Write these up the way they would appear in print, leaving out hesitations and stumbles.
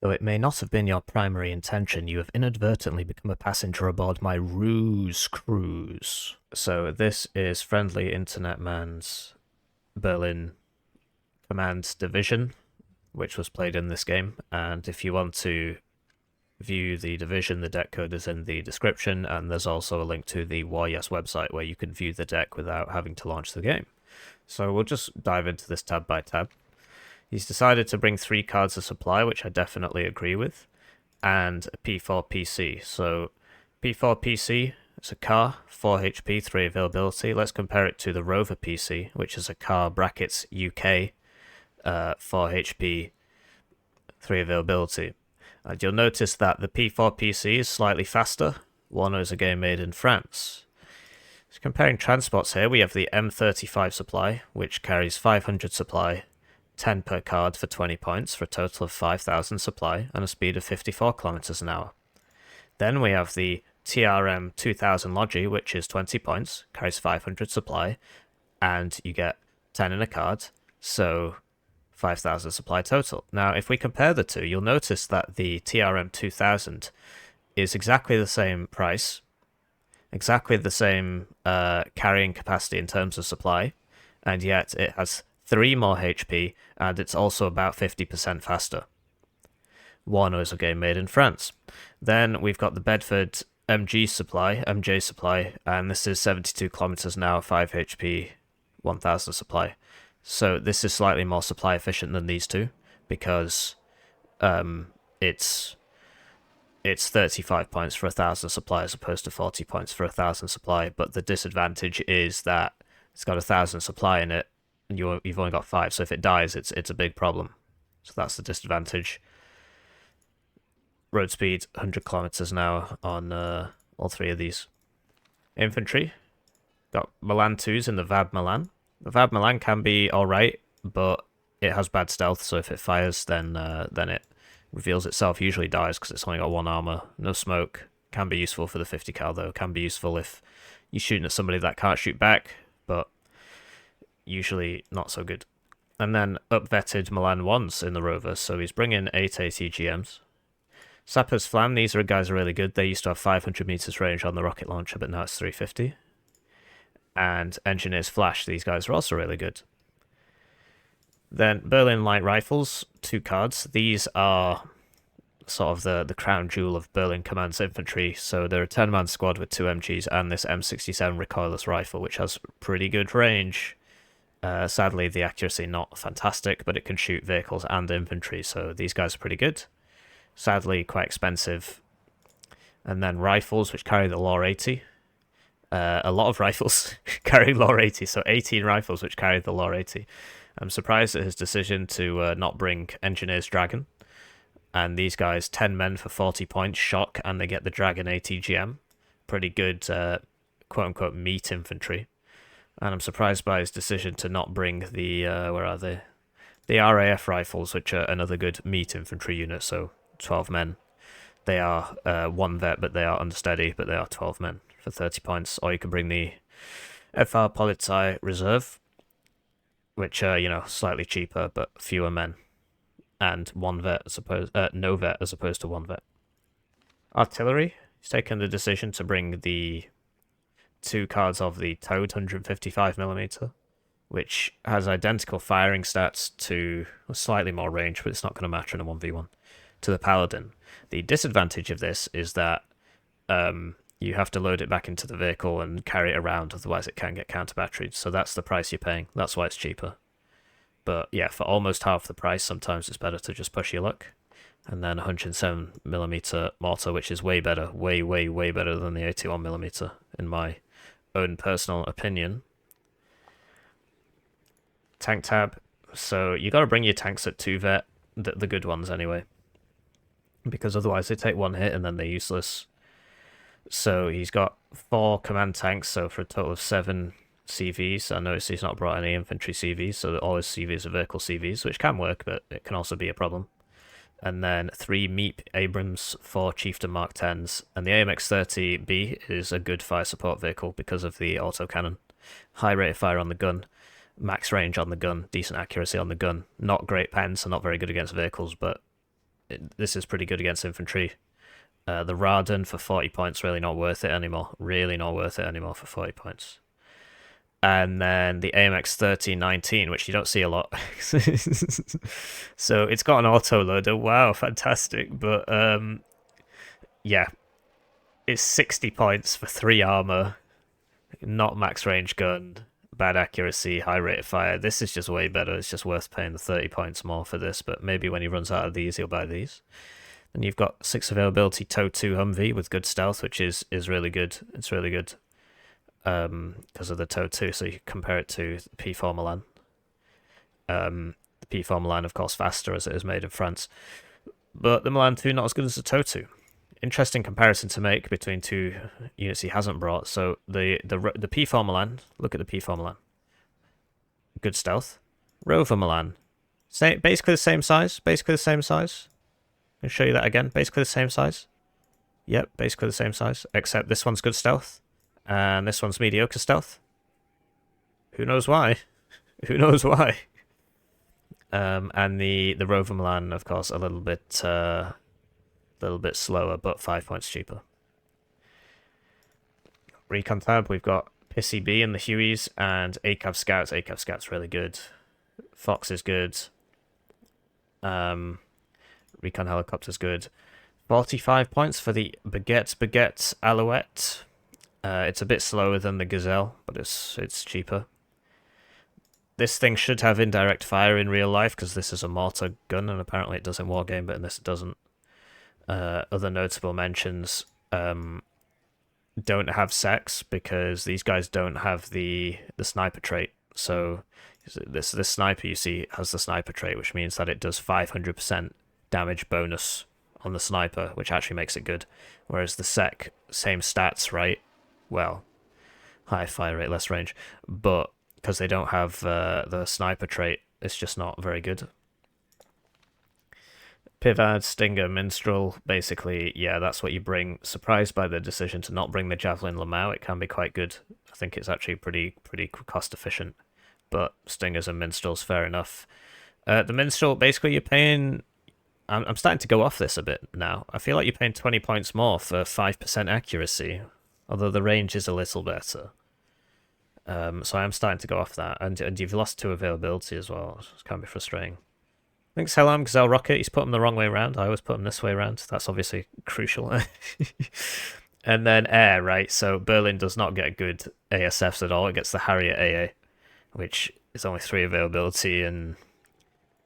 Though it may not have been your primary intention, you have inadvertently become a passenger aboard my ruse cruise. So this is Friendly Internet Man's Berlin Command Division, which was played in this game. And if you want to view the division, the deck code is in the description, and there's also a link to the WarYes website where you can view the deck without having to launch the game. So we'll just dive into this tab by tab. He's decided to bring 3 cards of supply, which I definitely agree with, and a P4 PC. So P4 PC is a car, 4 HP, 3 availability. Let's compare it to the Rover PC, which is a car brackets UK, 4 HP, 3 availability. And you'll notice that the P4 PC is slightly faster. Warno is a game made in France. So comparing transports here, we have the M35 supply, which carries 500 supply, 10 per card for 20 points, for a total of 5,000 supply, and a speed of 54 kilometers an hour. Then we have the TRM 2000 Logi, which is 20 points, carries 500 supply, and you get 10 in a card, so 5,000 supply total. Now, if we compare the two, you'll notice that the TRM 2000 is exactly the same price, exactly the same carrying capacity in terms of supply, and yet it has 3 more HP, and it's also about 50% faster. Warno is a game made in France. Then we've got the Bedford MJ supply, and this is 72 kilometers an hour, 5 HP, 1000 supply. So this is slightly more supply efficient than these two, because it's 35 points for 1,000 supply as opposed to 40 points for 1,000 supply, but the disadvantage is that it's got 1,000 supply in it, and you've only got 5, so if it dies, it's a big problem. So that's the disadvantage. Road speed, 100 kilometers an hour on all 3 of these. Infantry, got Milan 2s in the VAB Milan. The VAB Milan can be alright, but it has bad stealth, so if it fires, then it reveals itself, usually dies because it's only got 1 armor, no smoke. Can be useful for the 50 cal though, can be useful if you're shooting at somebody that can't shoot back, but usually not so good. And then up-vetted Milan 1s in the Rover, so he's bringing 8 ATGMs. Sapper's Flam, these guys are really good. They used to have 500 meters range on the rocket launcher, but now it's 350. And Engineer's Flash, these guys are also really good. Then Berlin Light Rifles, 2 cards. These are sort of the crown jewel of Berlin Command's infantry. So they're a 10-man squad with 2 MGs and this M67 recoilless rifle, which has pretty good range. Sadly, the accuracy not fantastic, but it can shoot vehicles and infantry, so these guys are pretty good. Sadly, quite expensive. And then rifles, which carry the Law 80. A lot of rifles carry Law 80, so 18 rifles which carry the Law 80. I'm surprised at his decision to not bring Engineer's Dragon. And these guys, 10 men for 40 points, shock, and they get the Dragon ATGM. Pretty good, quote-unquote, meat infantry. And I'm surprised by his decision to not bring the, where are they? The RAF rifles, which are another good meat infantry unit, so 12 men. They are 1 vet, but they are understeady, but they are 12 men for 30 points. Or you can bring the FR Polizei Reserve, which are, slightly cheaper, but fewer men. And 1 vet, no vet as opposed to 1 vet. Artillery, he's taken the decision to bring the 2 cards of the Toad 155mm, which has identical firing stats to slightly more range, but it's not going to matter in a 1v1, to the Paladin. The disadvantage of this is that you have to load it back into the vehicle and carry it around, otherwise it can get counter-batteried, so that's the price you're paying. That's why it's cheaper. But yeah, for almost half the price, sometimes it's better to just push your luck. And then 107mm mortar, which is way better, way better than the 81mm, in my own personal opinion. Tank tab. So you got to bring your tanks at 2 vet, the good ones anyway, because otherwise they take 1 hit and then they're useless. So he's got 4 command tanks, so for a total of 7 CVs. I noticed he's not brought any infantry CVs, so all his CVs are vehicle CVs, which can work, but it can also be a problem. And then 3 Meep Abrams, 4 Chieftain Mark 10s, and the AMX-30B is a good fire support vehicle because of the autocannon. High rate of fire on the gun, max range on the gun, decent accuracy on the gun. Not great pens, so not very good against vehicles, but this is pretty good against infantry. The Raden for 40 points, really not worth it anymore. Really not worth it anymore for 40 points. And then the AMX 1319, which you don't see a lot. So it's got an auto loader. Wow, fantastic. But yeah, it's 60 points for 3 armor, not max range gun, bad accuracy, high rate of fire. This is just way better. It's just worth paying the 30 points more for this, but maybe when he runs out of these, he'll buy these. Then you've got 6 availability To Humvee with good stealth, which is really good. It's really good because of the To, so you compare it to the P4 Milan. The P4 Milan, of course, faster as it is made in France. But the Milan 2 not as good as the To. Interesting comparison to make between 2 units he hasn't brought. So the P4 Milan, look at the P4 Milan. Good stealth. Rover Milan. Basically the same size. Basically the same size. I'll show you that again. Basically the same size. Yep, basically the same size. Except this one's good stealth. And this one's mediocre stealth. Who knows why? Who knows why? And the Rover Milan, of course, a little bit slower, but 5 points cheaper. Recon tab, we've got Pissy B in the Hueys and ACAV Scouts. ACAV Scouts really good. Fox is good. Recon Helicopter's good. 45 points for the Baguette Alouette. It's a bit slower than the Gazelle, but it's cheaper. This thing should have indirect fire in real life because this is a mortar gun, and apparently it does in Wargame, but in this it doesn't. Other notable mentions don't have sex because these guys don't have the sniper trait. So this sniper you see has the sniper trait, which means that it does 500% damage bonus on the sniper, which actually makes it good. Whereas the sec, same stats, right? Well, high fire rate, less range, but because they don't have the sniper trait, it's just not very good. Pivad, Stinger, Minstrel, basically, yeah, that's what you bring. Surprised by the decision to not bring the Javelin Lamau. It can be quite good. I think it's actually pretty cost efficient, but Stingers and Minstrels, fair enough. The Minstrel, basically, you're paying. I'm starting to go off this a bit now. I feel like you're paying 20 points more for 5% accuracy, although the range is a little better. So I am starting to go off that, and you've lost 2 availability as well. It can be frustrating. Thanks, Helam, Gazelle Rocket. He's put them the wrong way around. I always put them this way around. That's obviously crucial. And then Air, right? So Berlin does not get good ASFs at all. It gets the Harrier AA, which is only 3 availability, and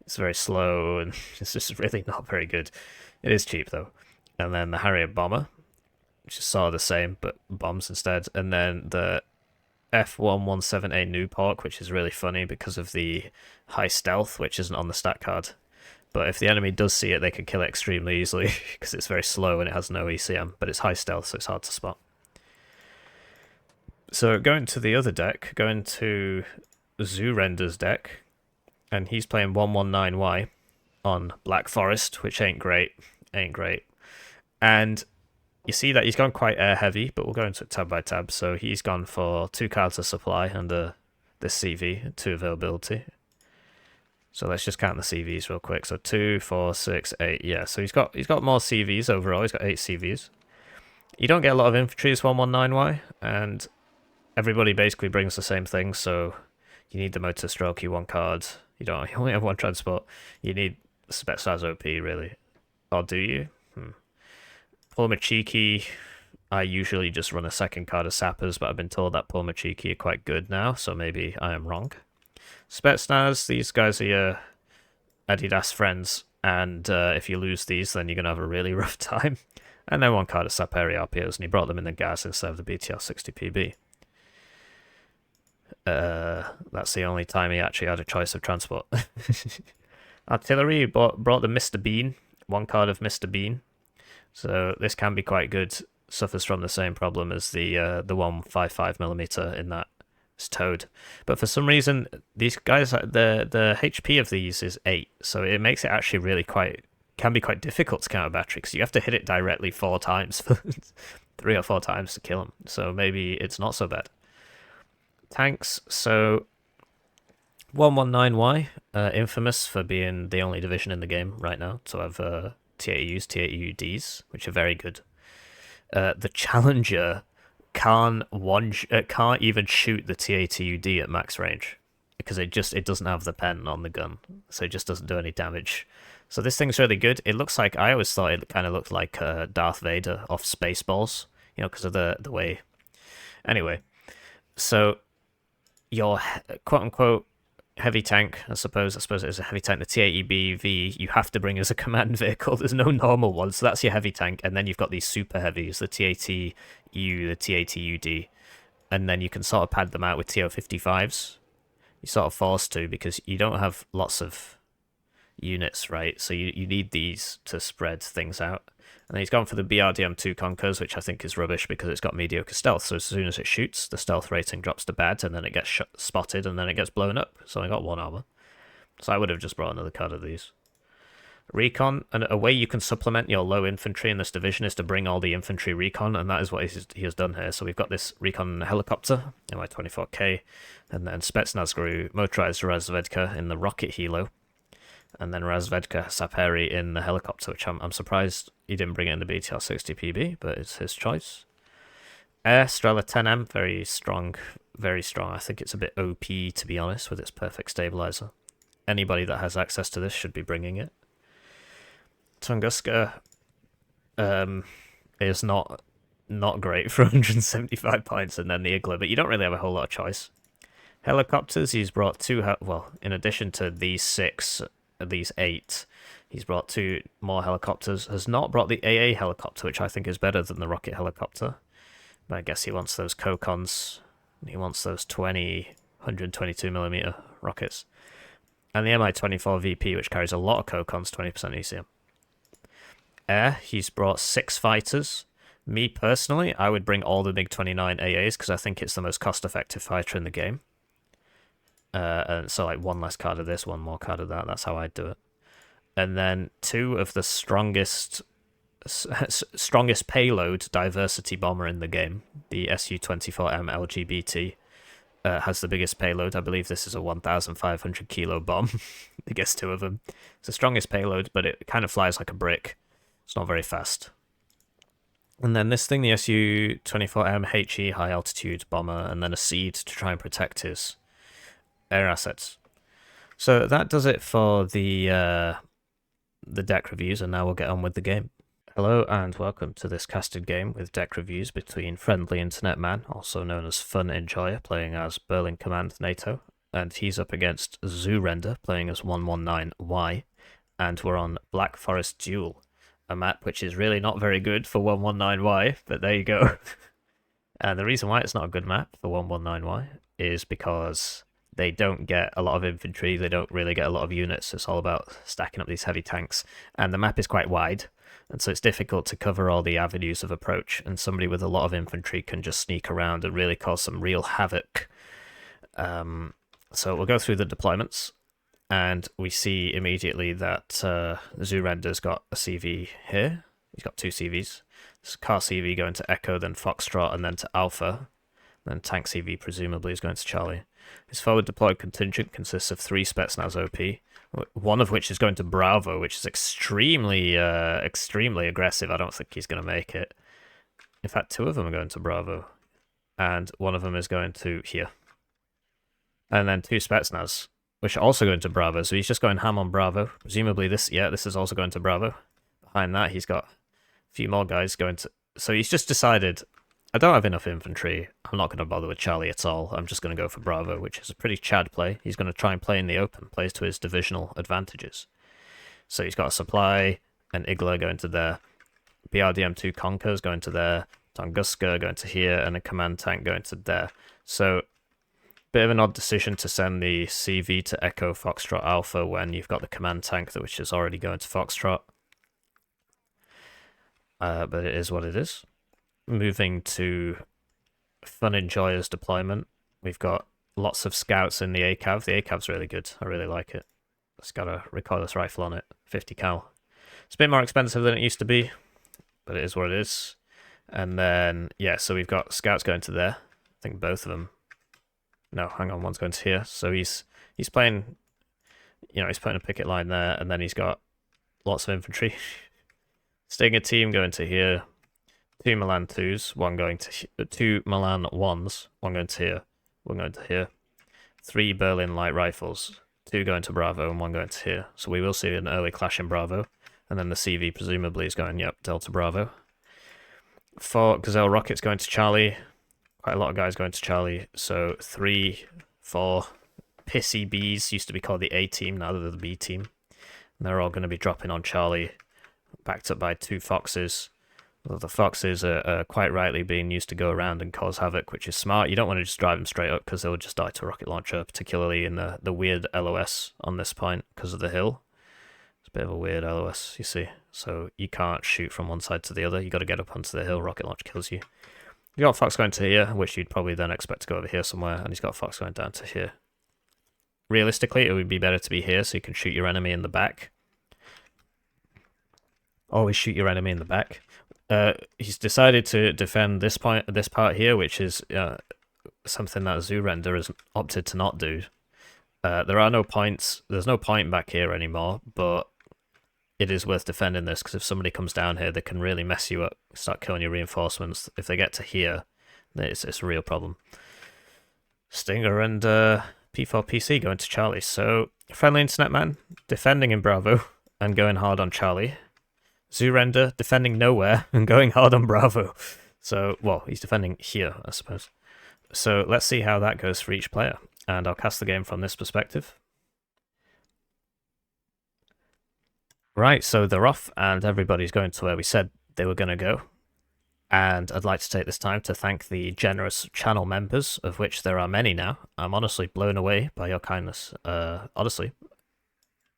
it's very slow, and it's just really not very good. It is cheap, though. And then the Harrier Bomber, which is sort of the same, but bombs instead. And then the F117A Newpork, which is really funny because of the high stealth, which isn't on the stat card. But if the enemy does see it, they can kill it extremely easily because it's very slow and it has no ECM, but it's high stealth, so it's hard to spot. So going to the other deck, going to ZooRender's deck, and he's playing 119Y on Black Forest, which ain't great. And you see that he's gone quite air heavy, but we'll go into it tab by tab. So he's gone for 2 cards of supply under this CV, 2 availability. So let's just count the CVs real quick. So 2, 4, 6, 8. Yeah, so he's got more CVs overall. He's got 8 CVs. You don't get a lot of infantry as 119Y, and everybody basically brings the same thing. So you need the motor stroke, you 1 card. You only have 1 transport. You need Spetsnaz OP, really. Or do you? Pulmachiki, I usually just run a 2nd card of Sappers, but I've been told that Pulmachiki are quite good now, so maybe I am wrong. Spetsnaz, these guys are your Adidas friends, and if you lose these, then you're going to have a really rough time. And then 1 card of Saperi RPOs, and he brought them in the gas instead of the BTR 60PB. That's the only time he actually had a choice of transport. Artillery brought the Mr. Bean, 1 card of Mr. Bean. So this can be quite good. Suffers from the same problem as the 155mm in that it's towed. But for some reason, these guys, the HP of these is 8, so it makes it actually can be quite difficult to counter battery because you have to hit it directly 4 times, 3 or 4 times to kill them. So maybe it's not so bad. Tanks, so 119Y, infamous for being the only division in the game right now to have T80Us, T80UDs, which are very good. The Challenger can't even shoot the T80UD at max range because it doesn't have the pen on the gun, so it just doesn't do any damage. So this thing's really good. It looks like, I always thought it kind of looked like Darth Vader off Spaceballs, because of the way. Anyway, so your quote-unquote heavy tank, I suppose it is a heavy tank, the T80BV, you have to bring as a command vehicle. There's no normal one, so that's your heavy tank. And then you've got these super heavies, the T80U, the T80UD. And then you can sort of pad them out with TO55s. You're sort of forced to, because you don't have lots of units, right? So you need these to spread things out. And then he's gone for the BRDM2 Conkers, which I think is rubbish because it's got mediocre stealth. So as soon as it shoots, the stealth rating drops to bad, and then it gets spotted, and then it gets blown up. So I got 1 armor. So I would have just brought another card of these. Recon, and a way you can supplement your low infantry in this division is to bring all the infantry recon, and that is what he has done here. So we've got this recon helicopter, MI-24K, and then Spetsnaz Gru, motorized Razvedka in the rocket helo, and then Razvedka Saperi in the helicopter, which I'm surprised he didn't bring it in the BTR-60 PB, but it's his choice. Air Strela 10M, very strong, very strong. I think it's a bit OP, to be honest, with its perfect stabilizer. Anybody that has access to this should be bringing it. Tunguska is not great for 175 points, and then the Igloo, but you don't really have a whole lot of choice. Helicopters, he's brought 2, well, in addition to these 8, he's brought 2 more helicopters. Has not brought the AA helicopter, which I think is better than the rocket helicopter. But I guess he wants those Kokons. He wants those 122mm rockets. And the MI-24 VP, which carries a lot of Kokons, 20% ECM. Air, he's brought 6 fighters. Me, personally, I would bring all the MiG-29 AAs, because I think it's the most cost-effective fighter in the game. And so, like, 1 less card of this, 1 more card of that. That's how I'd do it. And then 2 of the strongest payload diversity bomber in the game, the Su-24M LGBT, has the biggest payload. I believe this is a 1,500 kilo bomb. Biggest 2 of them. It's the strongest payload, but it kind of flies like a brick. It's not very fast. And then this thing, the Su-24M HE high altitude bomber, and then a seed to try and protect his air assets. So that does it for the deck reviews, and now we'll get on with the game. Hello and welcome to this casted game with deck reviews between Friendly Internet Man, also known as Fun Enjoyer, playing as Berlin Command NATO, and he's up against ZooRender, playing as 119Y, and we're on Black Forest Duel, a map which is really not very good for 119Y, but there you go. And the reason why it's not a good map for 119Y is because they don't get a lot of infantry, they don't really get a lot of units, it's all about stacking up these heavy tanks, and the map is quite wide, and so it's difficult to cover all the avenues of approach, and somebody with a lot of infantry can just sneak around and really cause some real havoc. So we'll go through the deployments, and we see immediately that ZooRender's got a CV here. He's got 2 CVs. This car CV going to Echo, then Foxtrot, and then to Alpha. Then tank CV presumably is going to Charlie. His forward deployed contingent consists of 3 Spetsnaz OP, one of which is going to Bravo, which is extremely aggressive. I don't think he's going to make it. In fact, 2 of them are going to Bravo, and one of them is going to here. And then 2 Spetsnaz, which are also going to Bravo, so he's just going ham on Bravo. Presumably this is also going to Bravo. Behind that, he's got a few more guys going to... So he's just decided, I don't have enough infantry, I'm not going to bother with Charlie at all, I'm just going to go for Bravo, which is a pretty Chad play. He's going to try and play in the open, plays to his divisional advantages. So he's got a supply, an Igla going to there, BRDM2 Conkers going to there, Tunguska going to here, and a command tank going to there. So, bit of an odd decision to send the CV to Echo Foxtrot Alpha when you've got the command tank which is already going to Foxtrot. But it is what it is. Moving to Fun Enjoyer's deployment, we've got lots of scouts in the ACAV. The ACAV's really good. I really like it. It's got a recoilless rifle on it, 50 cal. It's a bit more expensive than it used to be, but it is what it is. And then, yeah, so we've got scouts going to there. I think both of them. No, hang on, one's going to here. So he's playing, he's putting a picket line there, and then he's got lots of infantry. Stinger team going to here. 2 Milan 2s, one going to 2 Milan 1s, one going to here, one going to here. 3 Berlin light rifles, 2 going to Bravo and one going to here. So we will see an early clash in Bravo, and then the CV presumably is going, yep, Delta Bravo. 4 Gazelle rockets going to Charlie, quite a lot of guys going to Charlie. So 3, 4 Pissy Bs, used to be called the A team, now they're the B team. And they're all going to be dropping on Charlie, backed up by 2 Foxes. Well, the Foxes are quite rightly being used to go around and cause havoc, which is smart. You don't want to just drive them straight up because they'll just die to a rocket launcher, particularly in the weird LOS on this point because of the hill. It's a bit of a weird LOS, you see. So you can't shoot from one side to the other. You got to get up onto the hill. Rocket launch kills you. You got a Fox going to here, which you'd probably then expect to go over here somewhere, and he's got a Fox going down to here. Realistically, it would be better to be here so you can shoot your enemy in the back. Always shoot your enemy in the back. He's decided to defend this part here, which is something that ZooRender has opted to not do. There are no points. There's no point back here anymore, but it is worth defending this because if somebody comes down here, they can really mess you up, start killing your reinforcements. If they get to here, it's a real problem. Stinger and P4PC going to Charlie. So friendly internet man defending in Bravo and going hard on Charlie. ZooRender defending nowhere and going hard on Bravo. So, well, he's defending here, I suppose. So let's see how that goes for each player. And I'll cast the game from this perspective. Right, so they're off and everybody's going to where we said they were going to go. And I'd like to take this time to thank the generous channel members, of which there are many now. I'm honestly blown away by your kindness. Honestly,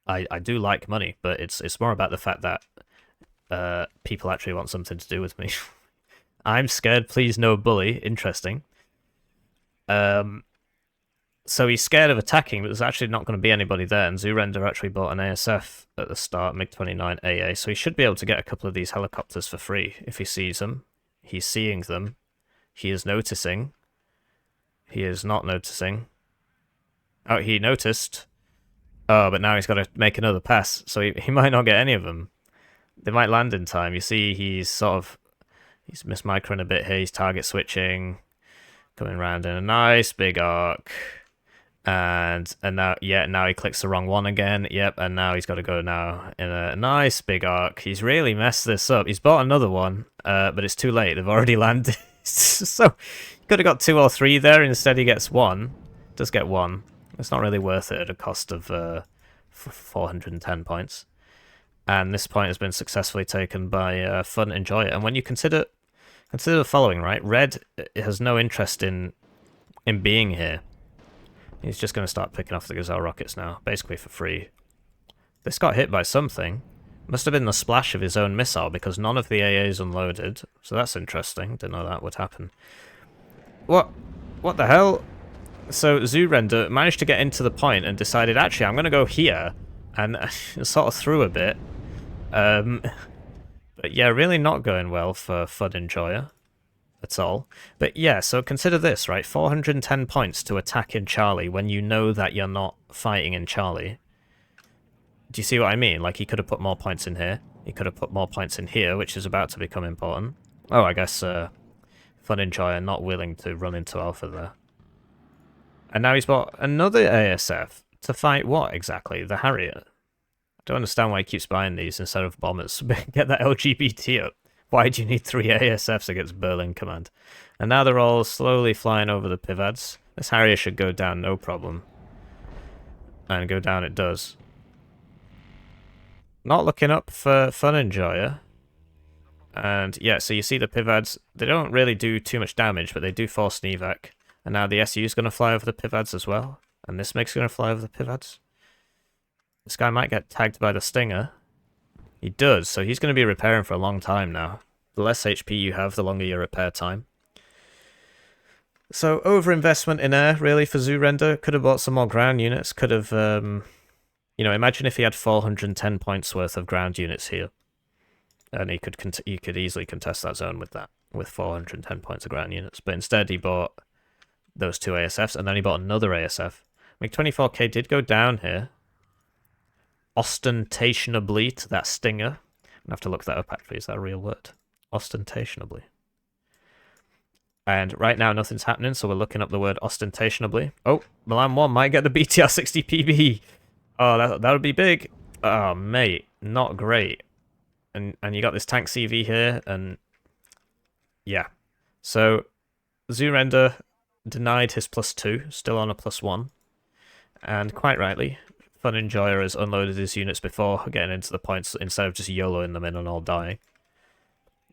I do like money, but it's more about the fact that people actually want something to do with me. I'm scared, please no bully. Interesting. So he's scared of attacking, but there's actually not going to be anybody there, and ZooRender actually bought an ASF at the start, MiG-29 AA, so he should be able to get a couple of these helicopters for free if he sees them. He's seeing them. He is noticing. He is not noticing. Oh, he noticed. Oh, but now he's got to make another pass, so he might not get any of them. They might land in time. You see, he's mismicroing a bit here. He's target switching, coming around in a nice big arc, and now he clicks the wrong one again. Yep, and now he's got to go now in a nice big arc. He's really messed this up. He's bought another one, but it's too late. They've already landed. So he could have got 2 or 3 there. Instead, he gets 1. Does get 1. It's not really worth it at a cost of 410 points. And this point has been successfully taken by Fun Enjoy It. And when you consider the following, right? Red has no interest in being here. He's just going to start picking off the Gazelle rockets now, basically for free. This got hit by something. Must have been the splash of his own missile, because none of the AAs unloaded. So that's interesting. Didn't know that would happen. What the hell? So ZooRender managed to get into the point and decided, actually, I'm going to go here. And sort of threw a bit. But yeah, really not going well for Fun Enjoyer at all. But yeah, so consider this, right? 410 points to attack in Charlie when you know that you're not fighting in Charlie. Do you see what I mean? Like, he could have put more points in here. He could have put more points in here, which is about to become important. Oh, I guess Fun Enjoyer not willing to run into Alpha there. And now he's bought another ASF. To fight what exactly? The Harrier. I don't understand why he keeps buying these instead of bombers. Get that LGBT up. Why do you need 3 ASFs against Berlin Command? And now they're all slowly flying over the Pivads. This Harrier should go down no problem. And go down it does. Not looking up for Fun Enjoyer. And yeah, so you see the Pivads. They don't really do too much damage, but they do force an evac. And now the SU is going to fly over the Pivads as well. And this MiG's going to fly over the Pivads. This guy might get tagged by the Stinger. He does, so he's going to be repairing for a long time now. The less HP you have, the longer your repair time. So, overinvestment in air, really, for ZooRender. Could have bought some more ground units. Could have, you know, imagine if he had 410 points worth of ground units here. And he could easily contest that zone with that, with 410 points of ground units. But instead, he bought those 2 ASFs, and then he bought another ASF. MiG-24K did go down here. Ostentationably to that Stinger. I have to look that up, actually. Is that a real word? Ostentationably. And right now, nothing's happening, so we're looking up the word ostentationably. Oh, Milan 1 might get the BTR 60 PB. Oh, that would be big. Oh, mate, not great. And you got this tank CV here, and yeah. So, ZooRender denied his +2, still on a +1. And quite rightly, Fun Enjoyer has unloaded his units before getting into the points instead of just YOLOing them in and all dying.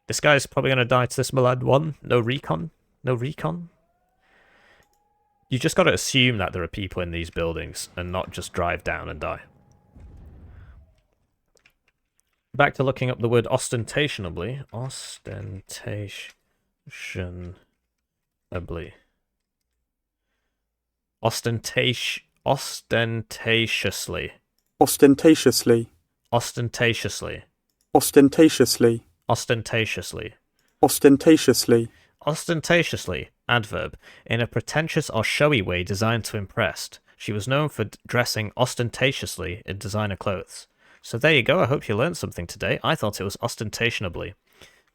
This guy's probably going to die to this Milan 1. No recon. No recon. You just got to assume that there are people in these buildings and not just drive down and die. Back to looking up the word ostentationably. Ostentatiously. Ostentatiously. Ostentatiously. Ostentatiously. Ostentatiously. Ostentatiously. Ostentatiously. Ostentatiously. Adverb. In a pretentious or showy way designed to impress. She was known for dressing ostentatiously in designer clothes. So there you go. I hope you learned something today. I thought it was ostentationably.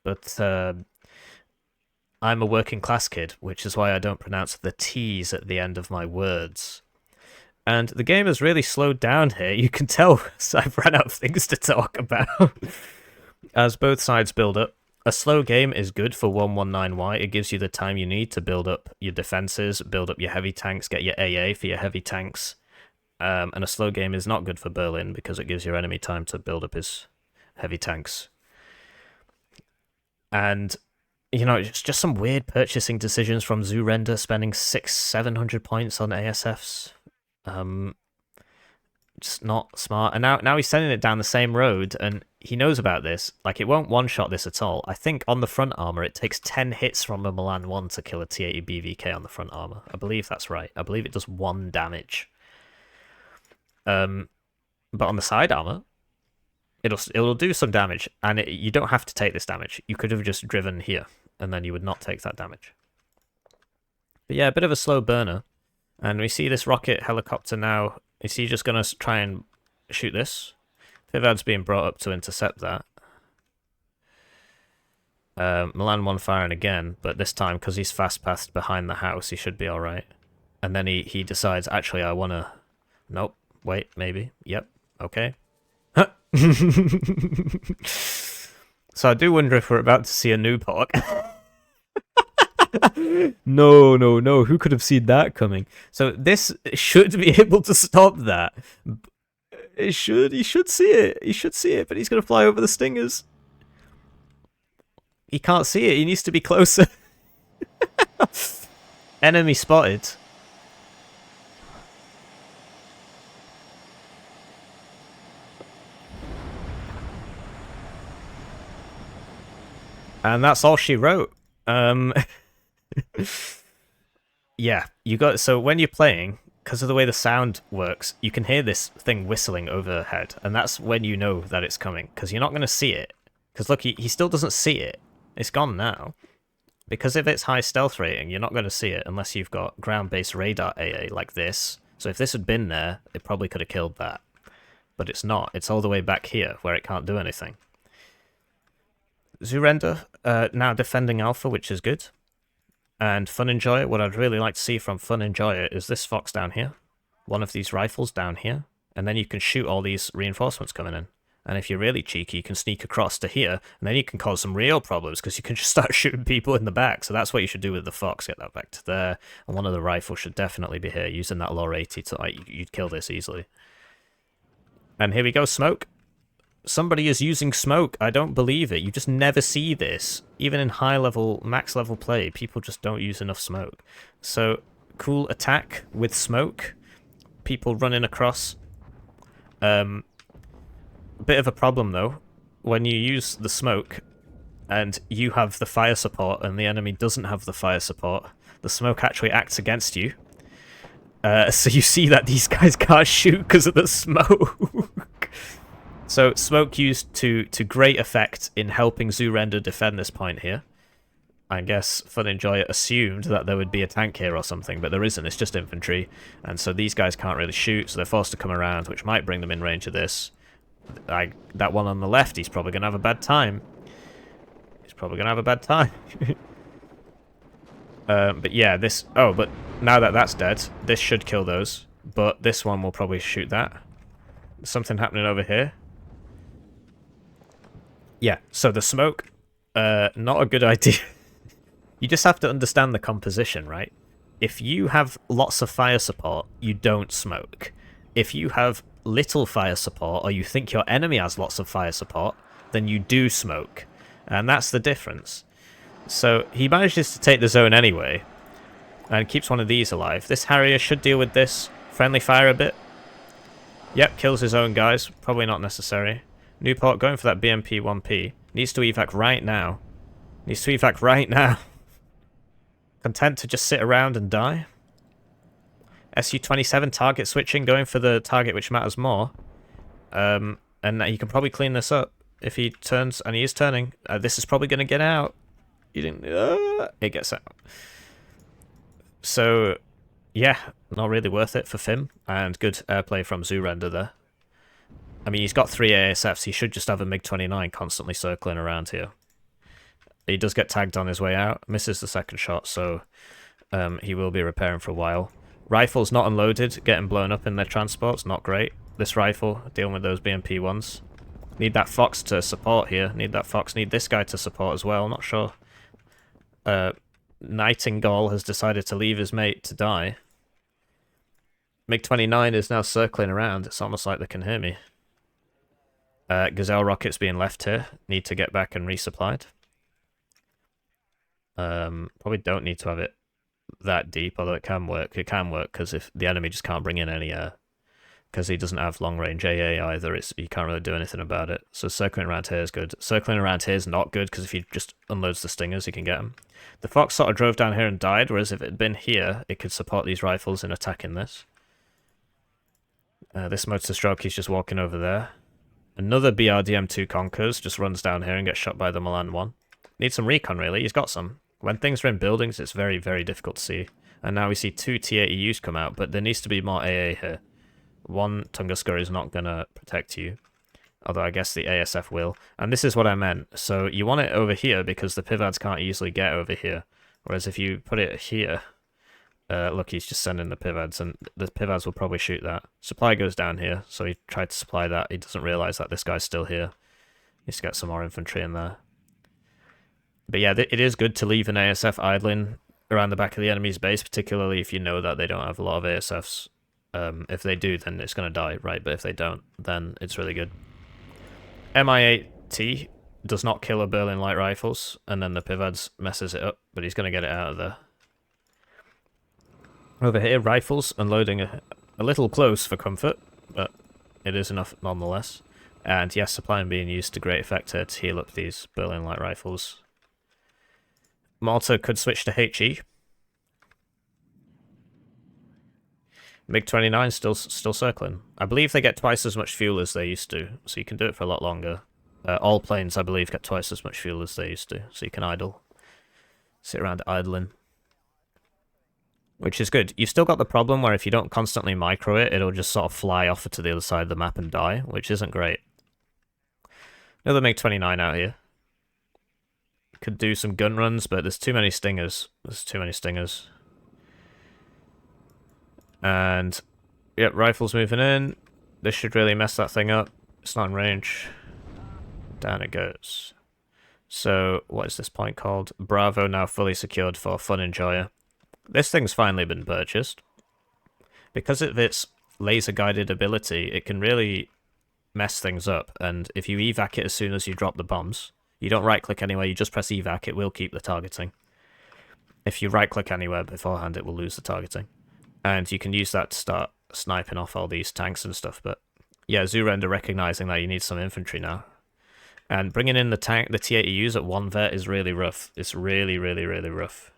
But I'm a working class kid, which is why I don't pronounce the T's at the end of my words. And the game has really slowed down here. You can tell I've run out of things to talk about. As both sides build up. A slow game is good for 119Y. It gives you the time you need to build up your defenses, build up your heavy tanks, get your AA for your heavy tanks. And a slow game is not good for Berlin because it gives your enemy time to build up his heavy tanks. And, you know, it's just some weird purchasing decisions from ZooRender, spending 600-700 points on ASFs. Just not smart. And now he's sending it down the same road, and he knows about this. Like, it won't one-shot this at all. I think on the front armor, it takes 10 hits from a Milan 1 to kill a T80 BVK on the front armor. I believe that's right. I believe it does 1 damage. But on the side armor, it'll do some damage, and you don't have to take this damage. You could have just driven here, and then you would not take that damage. But yeah, a bit of a slow burner. And we see this rocket helicopter now. Is he just going to try and shoot this? Pivad's being brought up to intercept that. Milan 1 firing again, but this time, because he's fast-pathed behind the house, he should be alright. And then he decides, actually, I want to... Nope. Wait, maybe. Yep. Okay. So I do wonder if we're about to see a new pork. No. Who could have seen that coming? So this should be able to stop that. It should. He should see it. He should see it, but he's going to fly over the stingers. He can't see it. He needs to be closer. Enemy spotted. And that's all she wrote. Yeah, you got... So when you're playing, because of the way the sound works, you can hear this thing whistling overhead, and that's when you know that it's coming, because you're not going to see it. Because look, he still doesn't see it. It's gone now. Because of its high stealth rating, you're not going to see it unless you've got ground-based radar AA like this. So if this had been there, it probably could have killed that. But it's not. It's all the way back here, where it can't do anything. ZooRender now defending Alpha, which is good. And Fun Enjoyer, what I'd really like to see from Fun Enjoyer is this fox down here. One of these rifles down here. And then you can shoot all these reinforcements coming in. And if you're really cheeky, you can sneak across to here. And then you can cause some real problems because you can just start shooting people in the back. So that's what you should do with the fox. Get that back to there. And one of the rifles should definitely be here. Using that lore 80 to, like, you'd kill this easily. And here we go, smoke. Somebody is using smoke. I don't believe it. You just never see this. Even in high level, max level play, people just don't use enough smoke. So, cool attack with smoke. People running across. Bit of a problem though. When you use the smoke and you have the fire support and the enemy doesn't have the fire support, the smoke actually acts against you. So you see that these guys can't shoot because of the smoke. So, smoke used to great effect in helping ZooRender defend this point here. I guess Fun Enjoyer assumed that there would be a tank here or something, but there isn't, it's just infantry. And so these guys can't really shoot, so they're forced to come around, which might bring them in range of this. That one on the left, he's probably going to have a bad time. He's probably going to have a bad time. But yeah, this... Oh, but now that that's dead, this should kill those. But this one will probably shoot that. There's something happening over here. Yeah, so the smoke, not a good idea. You just have to understand the composition, right? If you have lots of fire support, you don't smoke. If you have little fire support, or you think your enemy has lots of fire support, then you do smoke. And that's the difference. So he manages to take the zone anyway, and keeps one of these alive. This Harrier should deal with this. Friendly fire a bit. Yep, kills his own guys. Probably not necessary. Newport going for that BMP 1P. Needs to evac right now. Needs to evac right now. Content to just sit around and die. SU-27 target switching, going for the target which matters more. And he can probably clean this up if he turns, and he is turning. This is probably going to get out. He didn't... it gets out. So, yeah, not really worth it for Fim, and good airplay from ZooRender there. I mean, he's got 3 ASFs, he should just have a MiG-29 constantly circling around here. He does get tagged on his way out, misses the second shot, so he will be repairing for a while. Rifles not unloaded, getting blown up in their transports, not great. This rifle, dealing with those BMP ones. Need that Fox to support here, need that Fox, need this guy to support as well, not sure. Nightingale has decided to leave his mate to die. MiG-29 is now circling around, it's almost like they can hear me. Gazelle rockets being left here, need to get back and resupplied. Probably don't need to have it that deep, although it can work. It can work because if the enemy just can't bring in any air, because he doesn't have long range AA either, you can't really do anything about it. So circling around here is good. Circling around here is not good because if he just unloads the stingers, he can get them. The Fox sort of drove down here and died, whereas if it had been here, it could support these rifles in attacking this. This motor stroke, he's just walking over there. Another BRDM2 Conquers just runs down here and gets shot by the Milan 1. Needs some recon, really. He's got some. When things are in buildings, it's very, very difficult to see. And now we see 2 T80Us come out, but there needs to be more AA here. One Tunguska is not going to protect you, although I guess the ASF will. And this is what I meant. So you want it over here because the Pivads can't easily get over here. Whereas if you put it here, look, he's just sending the Pivads, and the Pivads will probably shoot that. Supply goes down here, so he tried to supply that. He doesn't realise that this guy's still here. He needs to get some more infantry in there. But yeah, it is good to leave an ASF idling around the back of the enemy's base, particularly if you know that they don't have a lot of ASFs. If they do, then it's going to die, right? But if they don't, then it's really good. Mi-8T does not kill a Berlin light rifles, and then the Pivads messes it up, but he's going to get it out of there. Over here, rifles, unloading a little close for comfort, but it is enough nonetheless. And yes, supply being used to great effect here to heal up these Berlin light rifles. Malta could switch to HE. MiG-29 still circling. I believe they get twice as much fuel as they used to, so you can do it for a lot longer. All planes, I believe, get twice as much fuel as they used to, so you can idle. Sit around idling. Which is good. You've still got the problem where if you don't constantly micro it, it'll just sort of fly off to the other side of the map and die, which isn't great. Another MiG-29 out here. Could do some gun runs, but there's too many stingers. There's too many stingers. And, yep, rifles moving in. This should really mess that thing up. It's not in range. Down it goes. So, what is this point called? Bravo now fully secured for Fun Enjoyer. This thing's finally been purchased. Because of its laser-guided ability, it can really mess things up. And if you evac it as soon as you drop the bombs, you don't right-click anywhere, you just press evac, it will keep the targeting. If you right-click anywhere beforehand, it will lose the targeting. And you can use that to start sniping off all these tanks and stuff. But yeah, ZooRender recognizing that you need some infantry now. And bringing in the T80Us at 1 vet is really rough. It's really, really, really rough.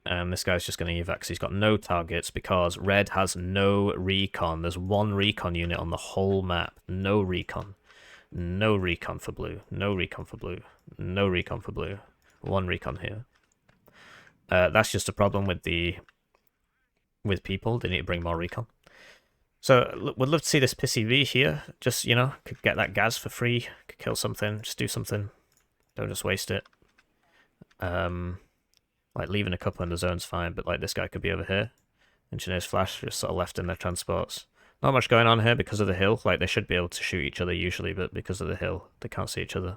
And this guy's just going to evac because he's got no targets because red has no recon. There's 1 recon unit on the whole map. No recon. No recon for blue. No recon for blue. No recon for blue. 1 recon here. That's just a problem with people. They need to bring more recon. So, would love to see this Pissy V here. Just, you know, could get that gas for free. Could kill something. Just do something. Don't just waste it. Like, leaving a couple in the zone's fine, but, like, this guy could be over here. Engineer's Flash just sort of left in their transports. Not much going on here because of the hill. Like, they should be able to shoot each other usually, but because of the hill, they can't see each other.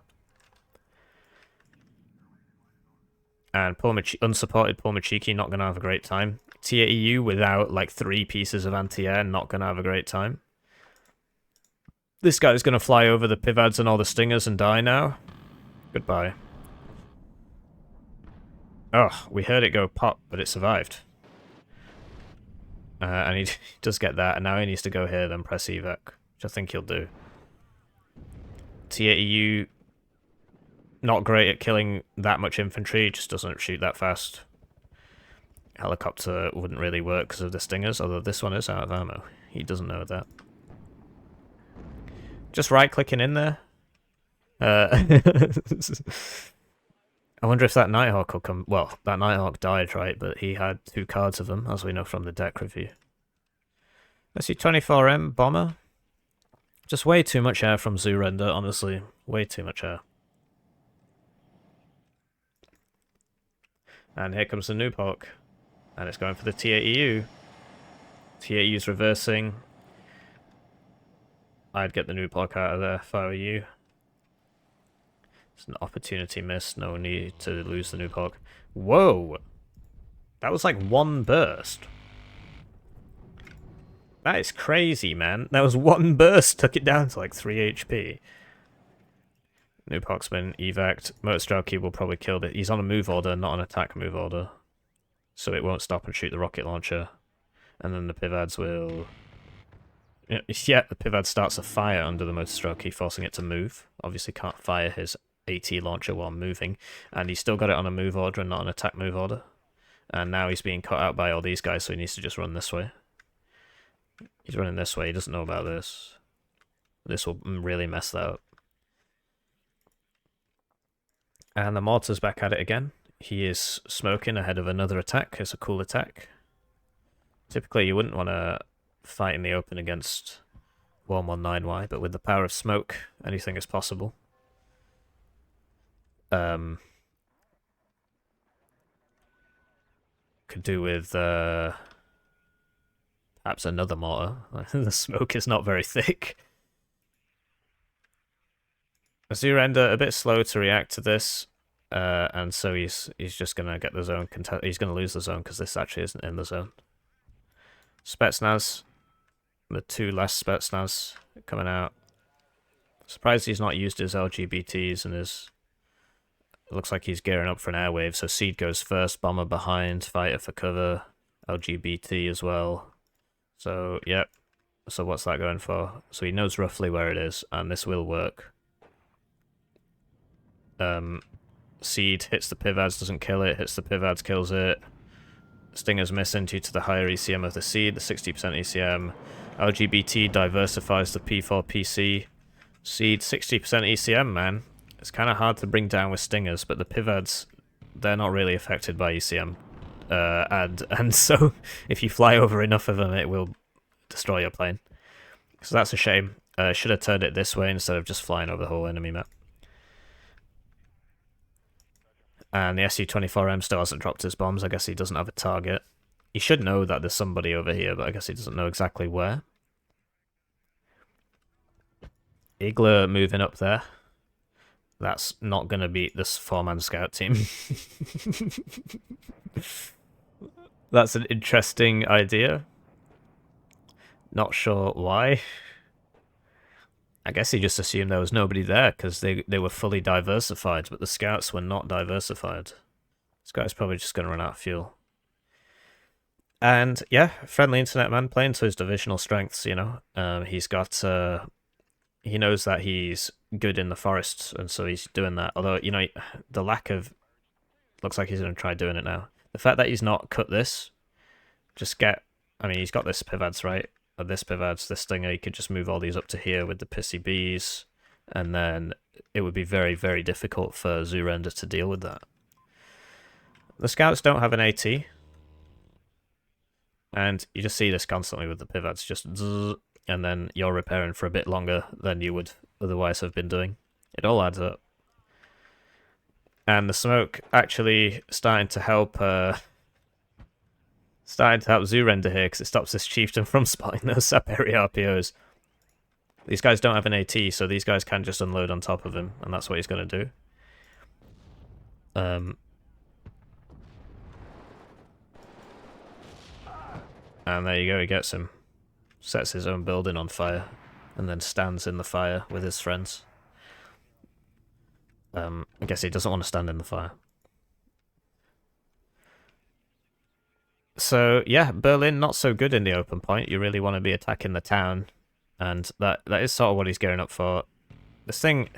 And unsupported Paul Machiki not going to have a great time. T80U without, like, 3 pieces of anti-air, not going to have a great time. This guy's going to fly over the Pivads and all the Stingers and die now. Goodbye. Oh, we heard it go pop, but it survived. And he does get that, and now he needs to go here, then press evac, which I think he'll do. T80U, not great at killing that much infantry, just doesn't shoot that fast. Helicopter wouldn't really work because of the Stingers, although this one is out of ammo. He doesn't know that. Just right-clicking in there. I wonder if that Nighthawk will come... Well, that Nighthawk died, right? But he had 2 cards of them, as we know from the deck review. Let's see, 24M Bomber. Just way too much air from ZooRender, honestly. Way too much air. And here comes the Noob Hawk. And it's going for the T80U. T80U's reversing. I'd get the Noob Hawk out of there if I were you. It's an opportunity miss. No need to lose the Noob Hawk. Whoa! That was like 1 burst. That is crazy, man. That was 1 burst. Took it down to like 3 HP. Noob Hawk's been evac'd. Motorstrelky will probably kill it. He's on a move order, not an attack move order. So it won't stop and shoot the rocket launcher. And then the Pivads will... Yeah, the Pivad starts a fire under the Motorstrelky, forcing it to move. Obviously can't fire his AT launcher while moving. And he's still got it on a move order and not an attack move order. And now he's being cut out by all these guys, so he needs to just run this way. He's running this way, he doesn't know about this. This will really mess that up. And the mortar's back at it again. He is smoking ahead of another attack. It's a cool attack. Typically you wouldn't want to fight in the open against 119Y, but with the power of smoke, anything is possible. Could do with perhaps another mortar. The smoke is not very thick. ZooRender a bit slow to react to this, and so he's just gonna get the zone contest. He's gonna lose the zone because this actually isn't in the zone. Spetsnaz, the 2 last Spetsnaz coming out. Surprised he's not used his LGBTs and his. It looks like he's gearing up for an airwave. So Seed goes first, Bomber behind, Fighter for cover, LGBT as well. So yep. So what's that going for? So he knows roughly where it is, and this will work. Seed hits the Pivads, doesn't kill it, hits the Pivads, kills it. Stinger's missing due to the higher ECM of the Seed, the 60% ECM. LGBT diversifies the P4PC. Seed, 60% ECM, man. It's kind of hard to bring down with Stingers, but the Pivads, they're not really affected by ECM. And so, if you fly over enough of them, it will destroy your plane. So that's a shame. Should have turned it this way instead of just flying over the whole enemy map. And the Su-24M still hasn't dropped his bombs. I guess he doesn't have a target. He should know that there's somebody over here, but I guess he doesn't know exactly where. Igler moving up there. That's not going to beat this 4-man scout team. That's an interesting idea. Not sure why. I guess he just assumed there was nobody there because they were fully diversified, but the scouts were not diversified. This guy's probably just going to run out of fuel. And yeah, friendly internet man playing to his divisional strengths, you know. He's got... he knows that he's good in the forests, and so he's doing that. Although, you know, the lack of... Looks like he's going to try doing it now. The fact that he's not cut this, just get... I mean, he's got this Pivads, right? Or this Pivads, this Stinger, he could just move all these up to here with the Pissy Bees, and then it would be very, very difficult for ZooRender to deal with that. The Scouts don't have an AT. And you just see this constantly with the pivots, just zzz, and then you're repairing for a bit longer than you would otherwise have been doing. It all adds up. And the smoke actually starting to help ZooRender here, because it stops this chieftain from spotting those sub-area RPOs. These guys don't have an AT, so these guys can just unload on top of him, and that's what he's going to do. And there you go, he gets him. Sets his own building on fire, and then stands in the fire with his friends. I guess he doesn't want to stand in the fire. So, yeah, Berlin not so good in the open point. You really want to be attacking the town, and that is sort of what he's gearing up for. This thing...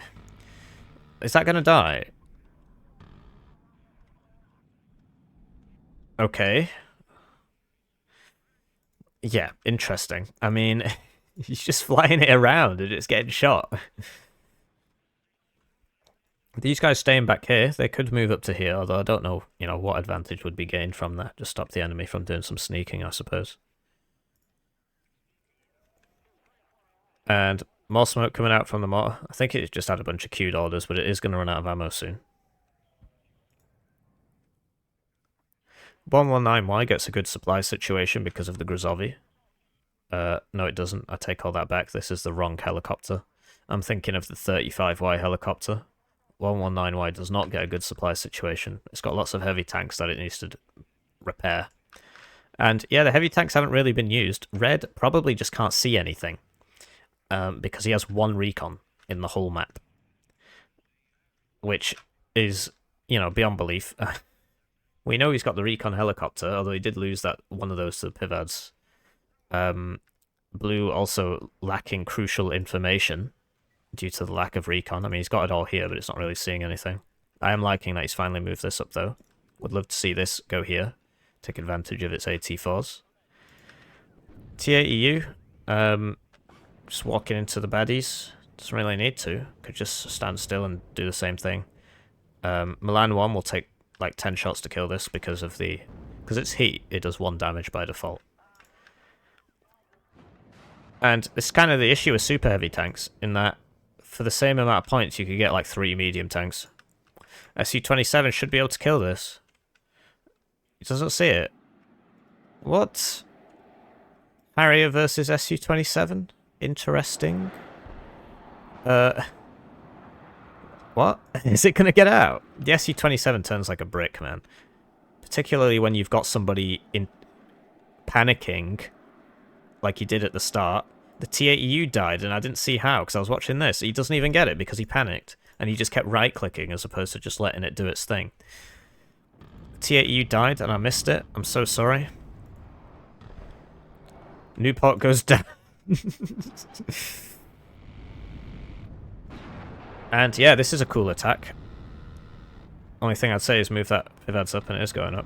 Is that going to die? Okay. Yeah, interesting. I mean, he's just flying it around and it's getting shot. These guys staying back here, they could move up to here, although I don't know, what advantage would be gained from that. Just stop the enemy from doing some sneaking, I suppose. And more smoke coming out from the mortar. I think it just had a bunch of queued orders, but it is going to run out of ammo soon. 119Y gets a good supply situation because of the Grozovi. No, it doesn't. I take all that back. This is the wrong helicopter. I'm thinking of the 35Y helicopter. 119Y does not get a good supply situation. It's got lots of heavy tanks that it needs to repair. And yeah, the heavy tanks haven't really been used. Red probably just can't see anything. Because he has one recon in the whole map. Which is, beyond belief. We know he's got the recon helicopter, although he did lose that one of those to the Pivads. Blue also lacking crucial information due to the lack of recon. I mean, he's got it all here, but it's not really seeing anything. I am liking that he's finally moved this up, though. Would love to see this go here. Take advantage of its AT4s. T80U, just walking into the baddies. Doesn't really need to. Could just stand still and do the same thing. Milan 1 will take like 10 shots to kill this because it's heat, it does 1 damage by default. And it's kind of the issue with super heavy tanks, in that for the same amount of points you could get like 3 medium tanks. SU-27 should be able to kill this. He doesn't see it. What? Harrier versus SU-27? Interesting. What? Is it going to get out? The SU-27 turns like a brick, man. Particularly when you've got somebody in panicking, like he did at the start. The T80U died, and I didn't see how, because I was watching this. He doesn't even get it, because he panicked. And he just kept right-clicking, as opposed to just letting it do its thing. T80U died, and I missed it. I'm so sorry. Newport goes down. And yeah, this is a cool attack. Only thing I'd say is move that Pivads up, and it is going up.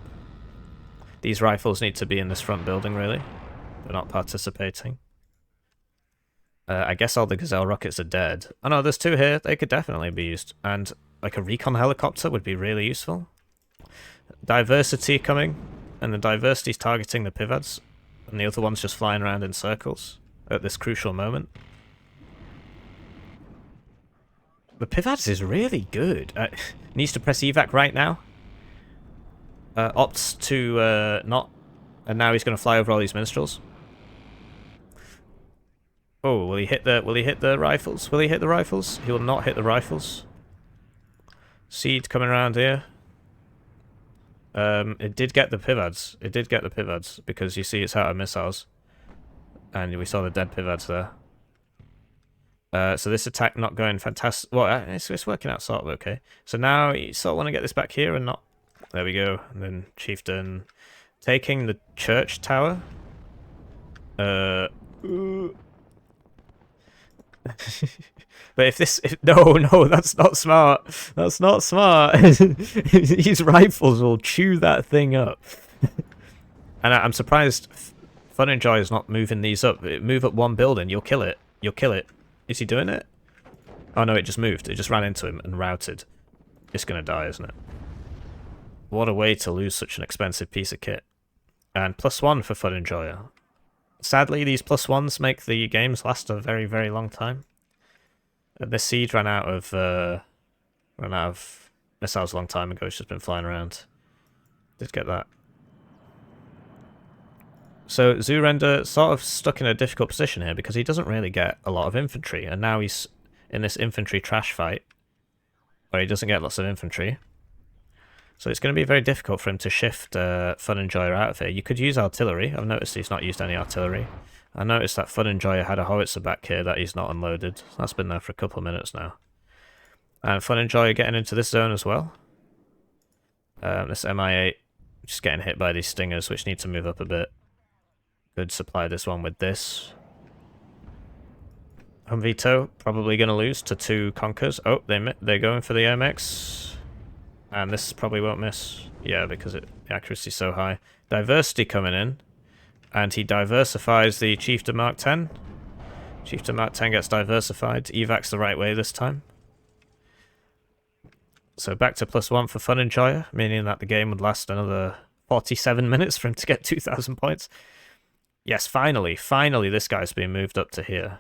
These rifles need to be in this front building, really. They're not participating. I guess all the Gazelle rockets are dead. Oh no, there's 2 here. They could definitely be used. And like a recon helicopter would be really useful. Diversity coming. And the diversity's targeting the Pivads. And the other one's just flying around in circles at this crucial moment. The Pivads is really good. Needs to press evac right now. Opts to not. And now he's going to fly over all these minstrels. Oh, will he hit the rifles? Will he hit the rifles? He will not hit the rifles. Seed coming around here. It did get the Pivads. It did get the Pivads, because you see it's out of missiles. And we saw the dead Pivads there. So this attack not going fantastic. Well, it's working out sort of okay. So now you sort of want to get this back here and not... There we go. And then Chieftain taking the church tower. But if this... No, that's not smart. That's not smart. These rifles will chew that thing up. And I'm surprised Fun and Joy is not moving these up. Move up one building, you'll kill it. You'll kill it. Is he doing it? Oh no, it just moved. It just ran into him and routed. It's gonna die, isn't it? What a way to lose such an expensive piece of kit. And +1 for Fun Enjoyer. Sadly, these +1s make the games last a very, very long time. This siege ran out of missiles a long time ago. It's just been flying around. Did get that. So ZooRender sort of stuck in a difficult position here because he doesn't really get a lot of infantry, and now he's in this infantry trash fight where he doesn't get lots of infantry. So it's going to be very difficult for him to shift Fun Enjoyer out of here. You could use artillery. I've noticed he's not used any artillery. I noticed that Fun Enjoyer had a howitzer back here that he's not unloaded. That's been there for a couple of minutes now. And Fun Enjoyer getting into this zone as well. This MI8 just getting hit by these stingers, which need to move up a bit. Could supply this one with this. Humvito probably going to lose to 2 Conkers. Oh, they're going for the MX. And this probably won't miss. Yeah, because the accuracy's so high. Diversity coming in. And he diversifies the Chieftain Mark 10. Chieftain Mark 10 gets diversified. Evac's the right way this time. So back to +1 for Fun Enjoyer, meaning that the game would last another 47 minutes for him to get 2,000 points. Yes, finally, this guy's been moved up to here.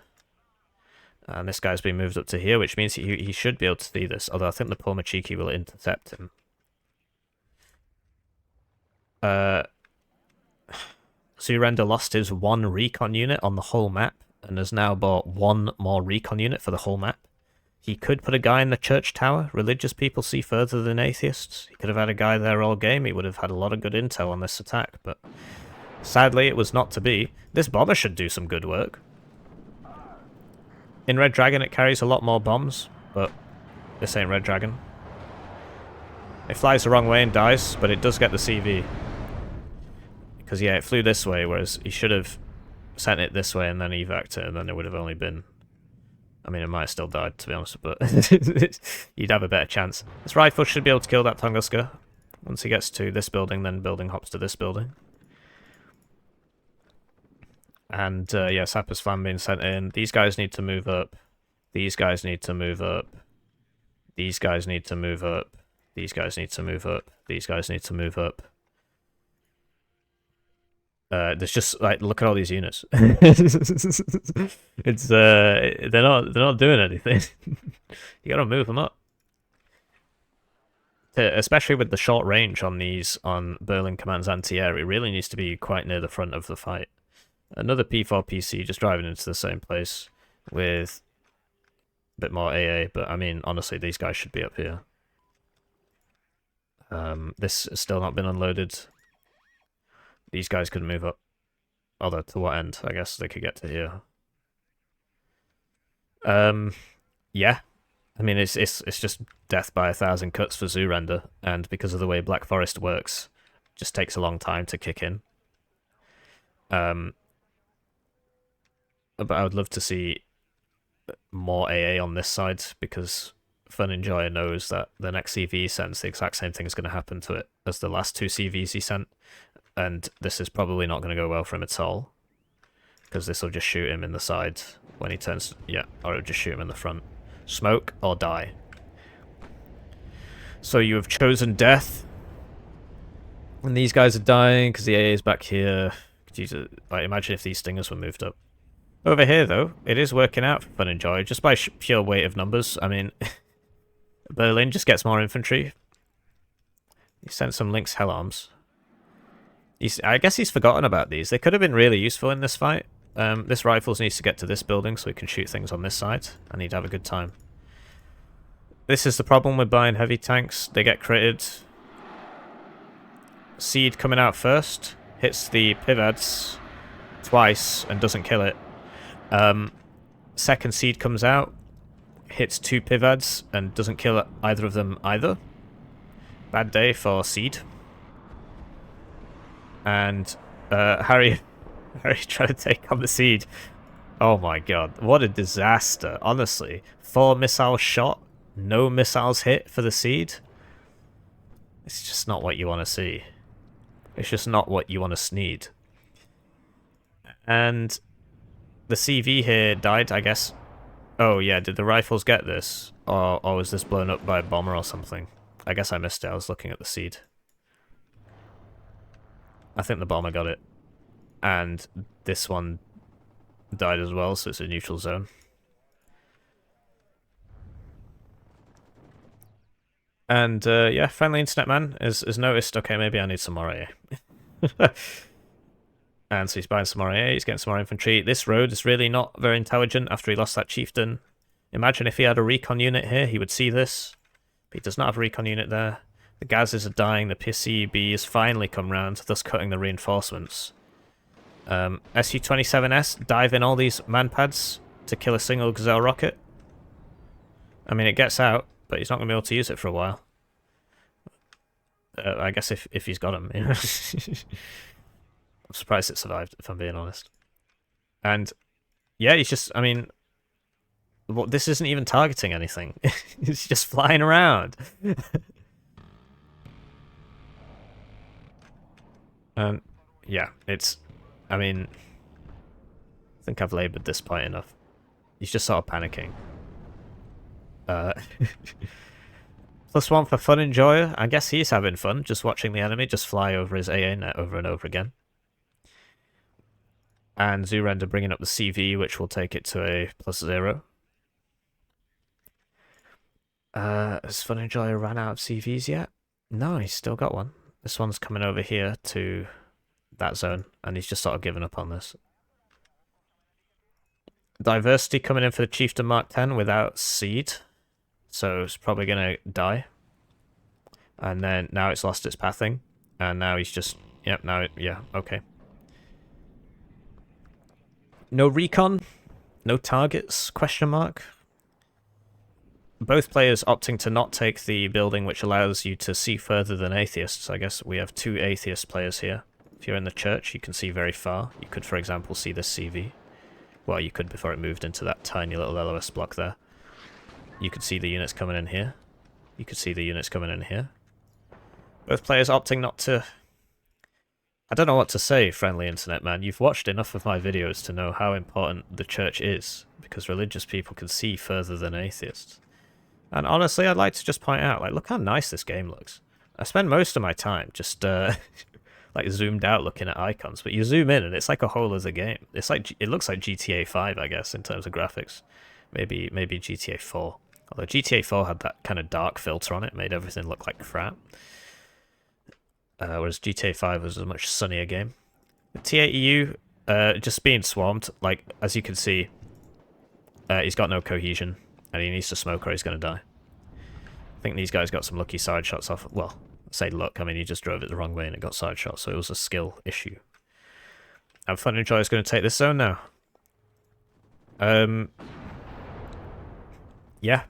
And this guy's been moved up to here, which means he should be able to see this, although I think the Pulmachiki will intercept him. ZooRender lost his 1 recon unit on the whole map, and has now bought 1 more recon unit for the whole map. He could put a guy in the church tower. Religious people see further than atheists. He could have had a guy there all game. He would have had a lot of good intel on this attack, but sadly it was not to be. This bomber should do some good work. In Red Dragon it carries a lot more bombs, but this ain't Red Dragon. It flies the wrong way and dies, but it does get the CV. Because yeah, it flew this way, whereas he should have sent it this way and then evac'd it, and then it would have only been... I mean, it might have still died, to be honest, but you'd have a better chance. This rifle should be able to kill that Tunguska. Once he gets to this building, then building hops to this building. And, yeah, Sapper's fan being sent in. These guys need to move up. These guys need to move up. These guys need to move up. These guys need to move up. These guys need to move up. There's just like, look at all these units. It's they're not doing anything. You gotta move them up, especially with the short range on these on Berlin Command's anti-air. It really needs to be quite near the front of the fight. Another P4PC just driving into the same place with a bit more AA, but I mean honestly, these guys should be up here. This has still not been unloaded. These guys could move up. Although, to what end? I guess they could get to here. Yeah. I mean, it's just death by 1,000 cuts for ZooRender, and because of the way Black Forest works, it just takes a long time to kick in. But I would love to see more AA on this side, because Fun Enjoyer knows that the next CV he sends, the exact same thing is going to happen to it as the last 2 CVs he sent. And this is probably not going to go well for him at all. Because this will just shoot him in the side when he turns... Yeah, or it'll just shoot him in the front. Smoke or die. So you have chosen death. And these guys are dying because the AA is back here. Jesus, like, imagine if these stingers were moved up. Over here, though, it is working out for Fun Enjoy, just by pure weight of numbers. I mean, Berlin just gets more infantry. He sent some Lynx Hell Arms. I guess he's forgotten about these. They could have been really useful in this fight. This rifles needs to get to this building so he can shoot things on this side, and he'd have a good time. This is the problem with buying heavy tanks. They get critted. Seed coming out first. Hits the pivads twice and doesn't kill it. Second seed comes out. Hits 2 pivads and doesn't kill either of them either. Bad day for seed. And Harry trying to take on the seed. Oh my god, what a disaster. Honestly, 4 missiles shot, no missiles hit for the seed. It's just not what you want to see. It's just not what you want to need. And the CV here died, I guess. Oh yeah, did the rifles get this? Or was this blown up by a bomber or something? I guess I missed it, I was looking at the seed. I think the bomber got it. And this one died as well, so it's a neutral zone. And yeah, friendly internet man has noticed, okay, maybe I need some more AA. And so he's buying some more AA, he's getting some more infantry. This road is really not very intelligent after he lost that chieftain. Imagine if he had a recon unit here, he would see this. But he does not have a recon unit there. The Gazes are dying, the PCB has finally come round, thus cutting the reinforcements. Su-27S dive in all these man pads to kill a single Gazelle rocket. I mean, it gets out, but he's not going to be able to use it for a while. I guess if he's got him. You know? I'm surprised it survived, if I'm being honest. And yeah, he's just, I mean, well, this isn't even targeting anything. It's just flying around. Yeah, it's, I mean, I think I've laboured this point enough. He's just sort of panicking. +1 for fun enjoyer. I guess he's having fun, just watching the enemy just fly over his AA net over and over again. And ZooRender bringing up the CV, which will take it to a +0. Has Fun Enjoyer ran out of CVs yet? No, he's still got one. This one's coming over here to that zone, and he's just sort of given up on this. Diversity coming in for the Chieftain Mark 10 without seed, so it's probably going to die. And then now it's lost its pathing, and now he's just, yep, now, yeah, okay. No recon, no targets, question mark. Both players opting to not take the building which allows you to see further than atheists. I guess we have 2 atheist players here. If you're in the church, you can see very far. You could, for example, see this CV. Well, you could before it moved into that tiny little LOS block there. You could see the units coming in here. You could see the units coming in here. Both players opting not to... I don't know what to say, friendly internet man. You've watched enough of my videos to know how important the church is, because religious people can see further than atheists. And honestly, I'd like to just point out, like, look how nice this game looks. I spend most of my time just, like, zoomed out looking at icons, but you zoom in and it's like a whole other game. It's like, it looks like GTA 5, I guess, in terms of graphics. Maybe GTA 4. Although GTA 4 had that kind of dark filter on it, made everything look like crap. Whereas GTA 5 was a much sunnier game. The T80U, just being swarmed, like, as you can see, he's got no cohesion. And he needs to smoke or he's going to die. I think these guys got some lucky side shots off. Well, I say luck, I mean he just drove it the wrong way and it got side shot, so it was a skill issue. And Fun Enjoy is going to take this zone now. Yeah.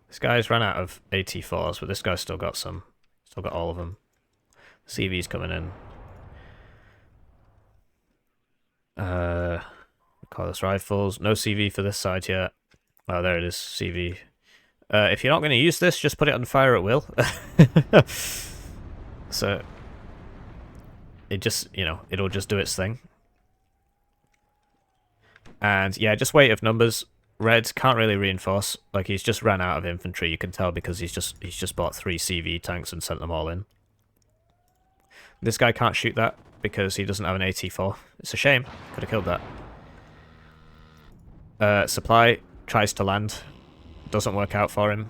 This guy's ran out of AT4s, but this guy's still got some. Still got all of them. CV's coming in. Cordless rifles. No CV for this side yet. Oh, there it is, CV. If you're not going to use this, just put it on fire at will. So, it just, you know, it'll just do its thing. And yeah, just weight of numbers. Red can't really reinforce. Like, he's just ran out of infantry. You can tell because he's just bought 3 CV tanks and sent them all in. This guy can't shoot that because he doesn't have an AT4. It's a shame. Could have killed that. Supply tries to land. Doesn't work out for him.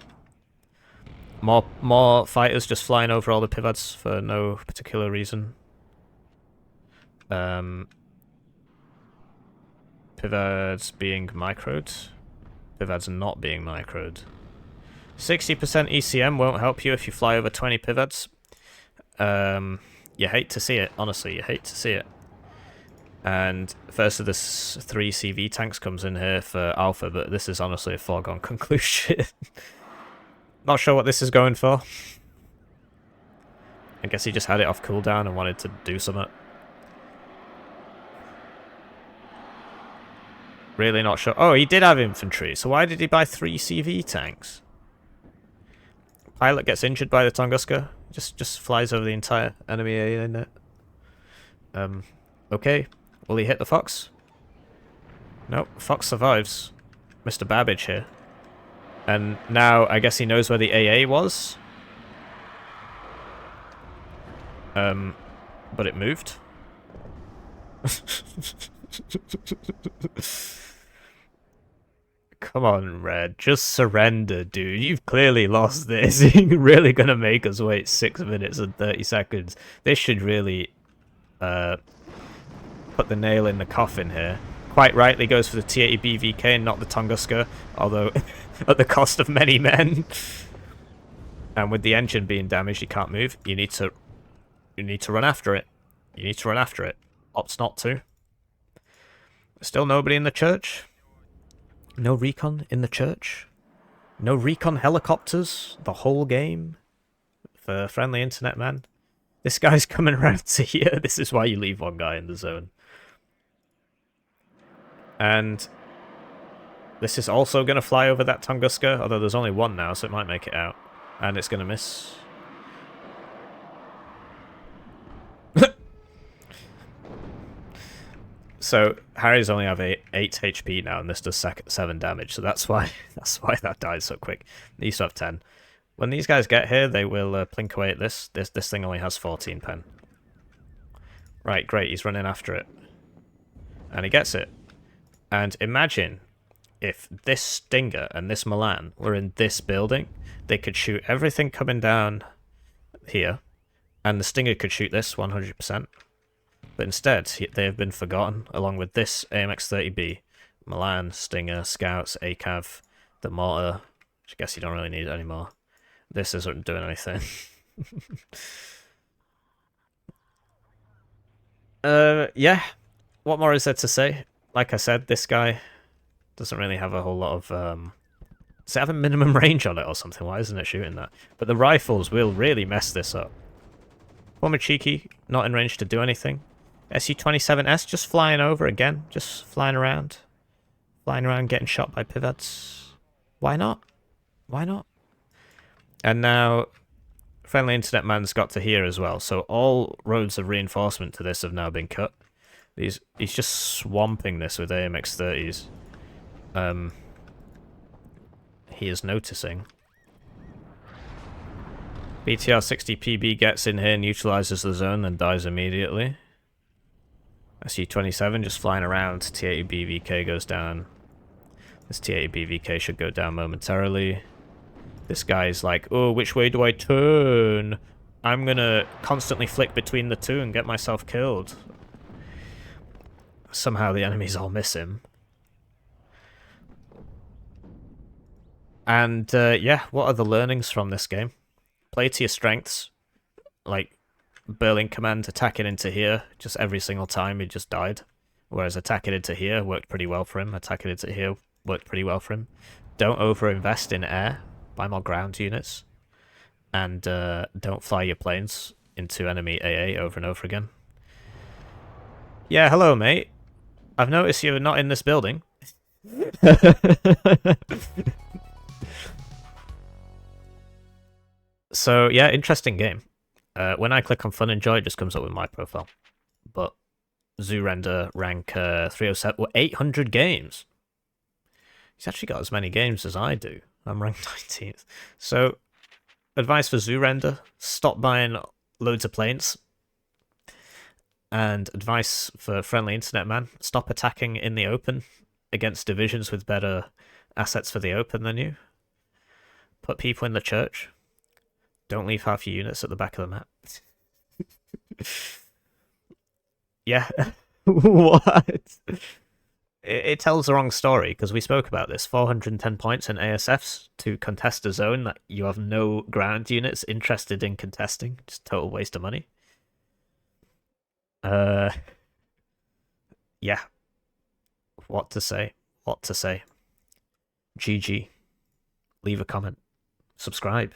More fighters just flying over all the pivots for no particular reason. Pivots being microed. Pivots not being microed. 60% ECM won't help you if you fly over 20 pivots. You hate to see it, honestly, you hate to see it. And first of this 3 CV tanks comes in here for Alpha, but this is honestly a foregone conclusion. Not sure what this is going for. I guess he just had it off cooldown and wanted to do something. Really not sure. Oh, he did have infantry, so why did he buy 3 CV tanks? Pilot gets injured by the Tunguska. Just flies over the entire enemy area net. Okay. Will he hit the Fox? Nope, Fox survives. Mr. Babbage here. And now, I guess he knows where the AA was. But it moved. Come on, Red. Just surrender, dude. You've clearly lost this. You're really gonna make us wait 6 minutes and 30 seconds. This should really put the nail in the coffin here. Quite rightly goes for the T80BVK and not the Tunguska, although at the cost of many men. And with the engine being damaged, you can't move. You need to run after it. You need to run after it. Opts not to. Still nobody in the church. No recon in the church. No recon helicopters the whole game for friendly internet man. This guy's coming around to here. This is why you leave one guy in the zone. And this is also going to fly over that Tunguska, although there's only one now, so it might make it out. And it's going to miss. So Harry's only have 8 HP now, and this does 7 damage. So that's why that dies so quick. They used to have 10. When these guys get here, they will plink away at this. This thing only has 14 pen. Right, great. He's running after it, and he gets it. And imagine if this Stinger and this Milan were in this building, they could shoot everything coming down here, and the Stinger could shoot this 100%. But instead, they have been forgotten, along with this AMX-30B, Milan, Stinger, Scouts, ACAV, the mortar, which I guess you don't really need anymore. This isn't doing anything. Yeah. What more is there to say? Like I said, this guy doesn't really have a whole lot of... Does it have a minimum range on it or something? Why isn't it shooting that? But the rifles will really mess this up. Cheeky, not in range to do anything. SU-27S just flying over again. Just flying around. Flying around getting shot by pivots. Why not? Why not? And now, friendly internet man's got to here as well. So all roads of reinforcement to this have now been cut. He's just swamping this with AMX-30s. He is noticing. BTR-60PB gets in here, neutralizes the zone, and dies immediately. SU-27 just flying around. T80BVK goes down. This T80BVK should go down momentarily. This guy's like, oh, which way do I turn? I'm gonna constantly flick between the two and get myself killed. Somehow the enemies all miss him. And, yeah, what are the learnings from this game? Play to your strengths. Like, Berlin Command attacking into here, just every single time he just died. Whereas attacking into here worked pretty well for him. Attacking into here worked pretty well for him. Don't overinvest in air. Buy more ground units. And don't fly your planes into enemy AA over and over again. Yeah, hello, mate. I've noticed you're not in this building. So, yeah, interesting game. When I click on Fun Enjoy, it just comes up with my profile. But ZooRender rank 307, well, 800 games. He's actually got as many games as I do. I'm ranked 19th. So, advice for ZooRender, stop buying loads of planes. And advice for friendly internet man, stop attacking in the open against divisions with better assets for the open than you. Put people in the church. Don't leave half your units at the back of the map. Yeah. What? It tells the wrong story, because we spoke about this. 410 points in ASFs to contest a zone that you have no ground units interested in contesting. Just total waste of money. Yeah. What to say? What to say? GG. Leave a comment. Subscribe.